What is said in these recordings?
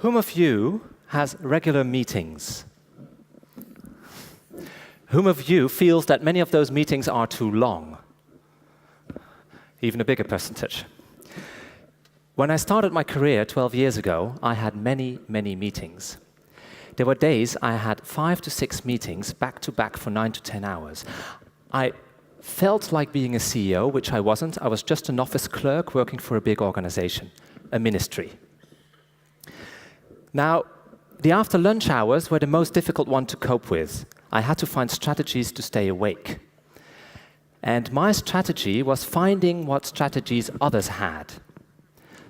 Whom of you has regular meetings? Whom of you feels that many of those meetings are too long? Even a bigger percentage. When I started my career 12 years ago, I had many, many meetings. There were days I had 5 to 6 meetings back to back for 9 to 10 hours. I felt like being a CEO, which I wasn't. I was just an office clerk working for a big organization, a ministry. Now, the after lunch hours were the most difficult one to cope with. I had to find strategies to stay awake. And my strategy was finding what strategies others had.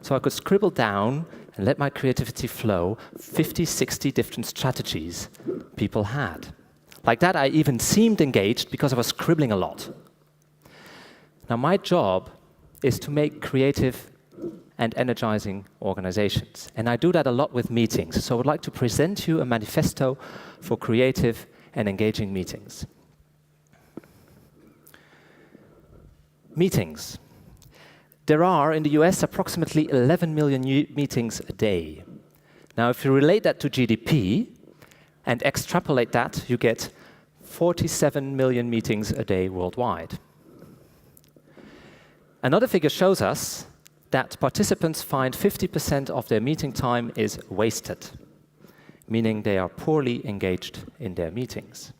So I could scribble down and let my creativity flow 50, 60 different strategies people had. Like that, I even seemed engaged because I was scribbling a lot. Now, my job is to make creative and energizing organizations. And I do that a lot with meetings. So I would like to present you a manifesto for creative and engaging meetings. Meetings. There are, in the US, approximately 11 million meetings a day. Now, if you relate that to GDP and extrapolate that, you get 47 million meetings a day worldwide. Another figure shows us that participants find 50% of their meeting time is wasted, meaning they are poorly engaged in their meetings.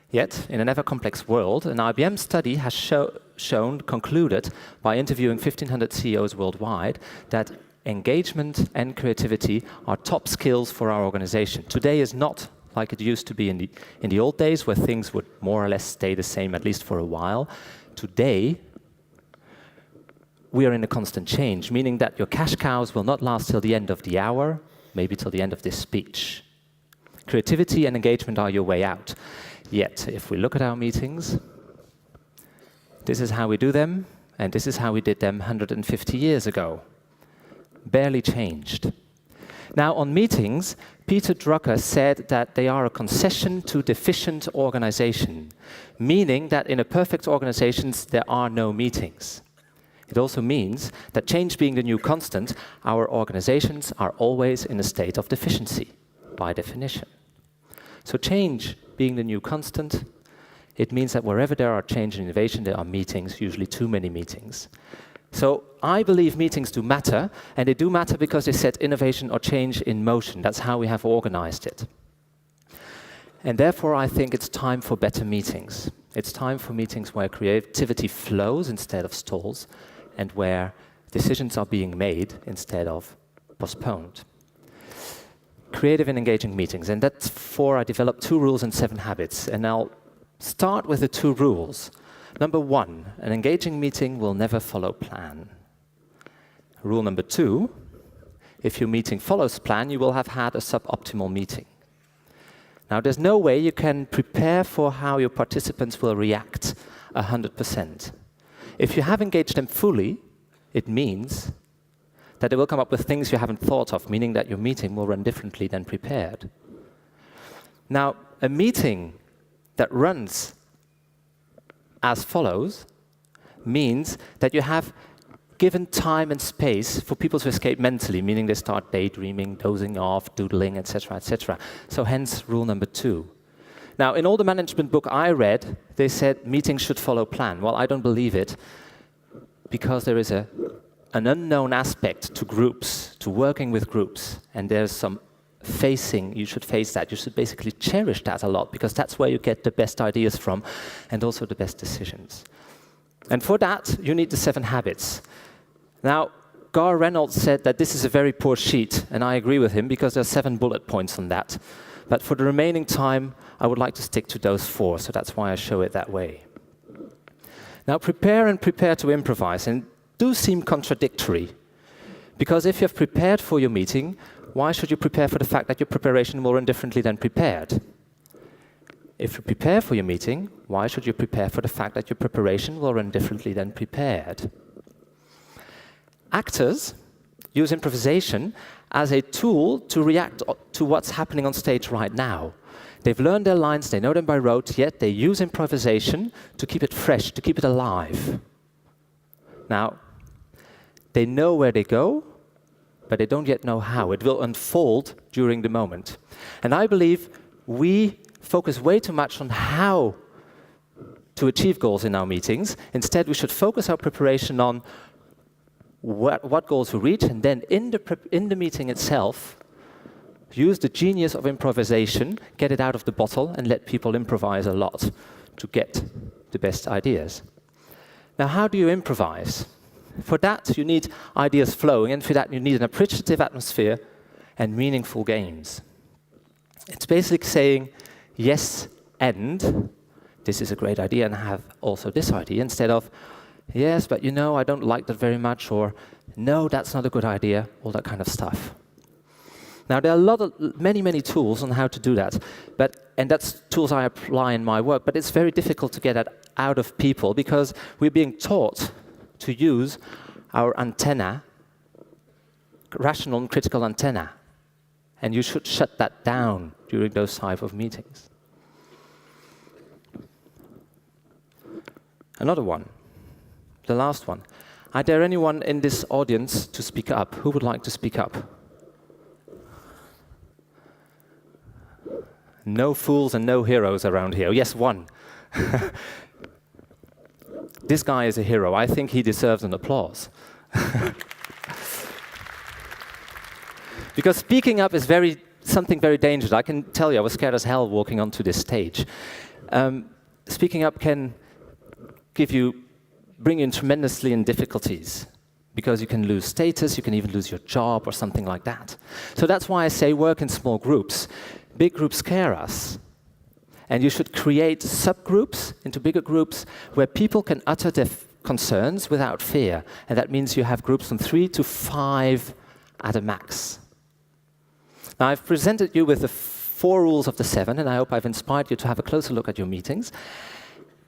Yet, in an ever-complex world, an IBM study has concluded, by interviewing 1,500 CEOs worldwide, that engagement and creativity are top skills for our organization. Today is not like it used to be in the old days, where things would more or less stay the same, at least for a while. Today, we are in a constant change, meaning that your cash cows will not last till the end of the hour, maybe till the end of this speech. Creativity and engagement are your way out. Yet, if we look at our meetings, this is how we do them, and this is how we did them 150 years ago. Barely changed. Now, on meetings, Peter Drucker said that they are a concession to deficient organization, meaning that in a perfect organization, there are no meetings. It also means that, change being the new constant, our organizations are always in a state of deficiency, by definition. So change being the new constant, it means that wherever there are change and innovation, there are meetings, usually too many meetings. So I believe meetings do matter, and they do matter because they set innovation or change in motion. That's how we have organized it. And therefore, I think it's time for better meetings. It's time for meetings where creativity flows instead of stalls, and where decisions are being made instead of postponed. Creative and engaging meetings, and that's for I developed 2 rules and 7 habits. And I'll start with the 2 rules. Number 1, an engaging meeting will never follow plan. Rule number 2, if your meeting follows plan, you will have had a suboptimal meeting. Now, there's no way you can prepare for how your participants will react 100%. If you have engaged them fully, it means that they will come up with things you haven't thought of, meaning that your meeting will run differently than prepared. Now, a meeting that runs as follows means that you have given time and space for people to escape mentally, meaning they start daydreaming, dozing off, doodling, etc., etc. So hence rule number 2. Now, in all the management book I read, they said meetings should follow plan. Well, I don't believe it, because there is an unknown aspect to groups, to working with groups, and there's some you should face that. You should basically cherish that a lot, because that's where you get the best ideas from, and also the best decisions. And for that, you need the 7 habits. Now, Gar Reynolds said that this is a very poor sheet, and I agree with him, because there are 7 bullet points on that. But for the remaining time, I would like to stick to those 4, so that's why I show it that way. Now, prepare and prepare to improvise, and do seem contradictory. Because if you have prepared for your meeting, why should you prepare for the fact that your preparation will run differently than prepared? If you prepare for your meeting, why should you prepare for the fact that your preparation will run differently than prepared? Actors use improvisation as a tool to react to what's happening on stage right now. They've learned their lines, they know them by rote, yet they use improvisation to keep it fresh, to keep it alive. Now, they know where they go, but they don't yet know how. It will unfold during the moment. And I believe we focus way too much on how to achieve goals in our meetings. Instead, we should focus our preparation on what goals we reach, and then in the meeting itself, use the genius of improvisation, get it out of the bottle, and let people improvise a lot to get the best ideas. Now, how do you improvise? For that, you need ideas flowing, and for that, you need an appreciative atmosphere and meaningful games. It's basically saying, yes, and this is a great idea, and I have also this idea, instead of, yes, but you know, I don't like that very much, or no, that's not a good idea, all that kind of stuff. Now, there are many tools on how to do that, and that's tools I apply in my work, but it's very difficult to get that out of people because we're being taught to use our antenna, rational and critical antenna, and you should shut that down during those type of meetings. Another one, the last one. I dare anyone in this audience to speak up. Who would like to speak up? No fools and no heroes around here. Yes, one. This guy is a hero. I think he deserves an applause. Because speaking up is something very dangerous. I can tell you, I was scared as hell walking onto this stage. Speaking up can bring you in tremendously in difficulties, because you can lose status, you can even lose your job or something like that. So that's why I say work in small groups. Big groups scare us. And you should create subgroups into bigger groups where people can utter their concerns without fear. And that means you have groups from 3 to 5 at a max. Now, I've presented you with the 4 rules of the 7, and I hope I've inspired you to have a closer look at your meetings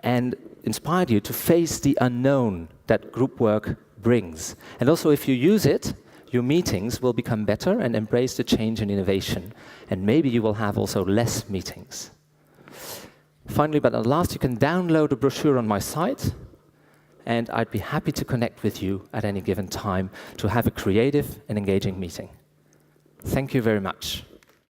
and inspired you to face the unknown that group work brings. And also, if you use it, your meetings will become better and embrace the change and innovation. And maybe you will have also less meetings. Finally, but at last, you can download a brochure on my site, and I'd be happy to connect with you at any given time to have a creative and engaging meeting. Thank you very much.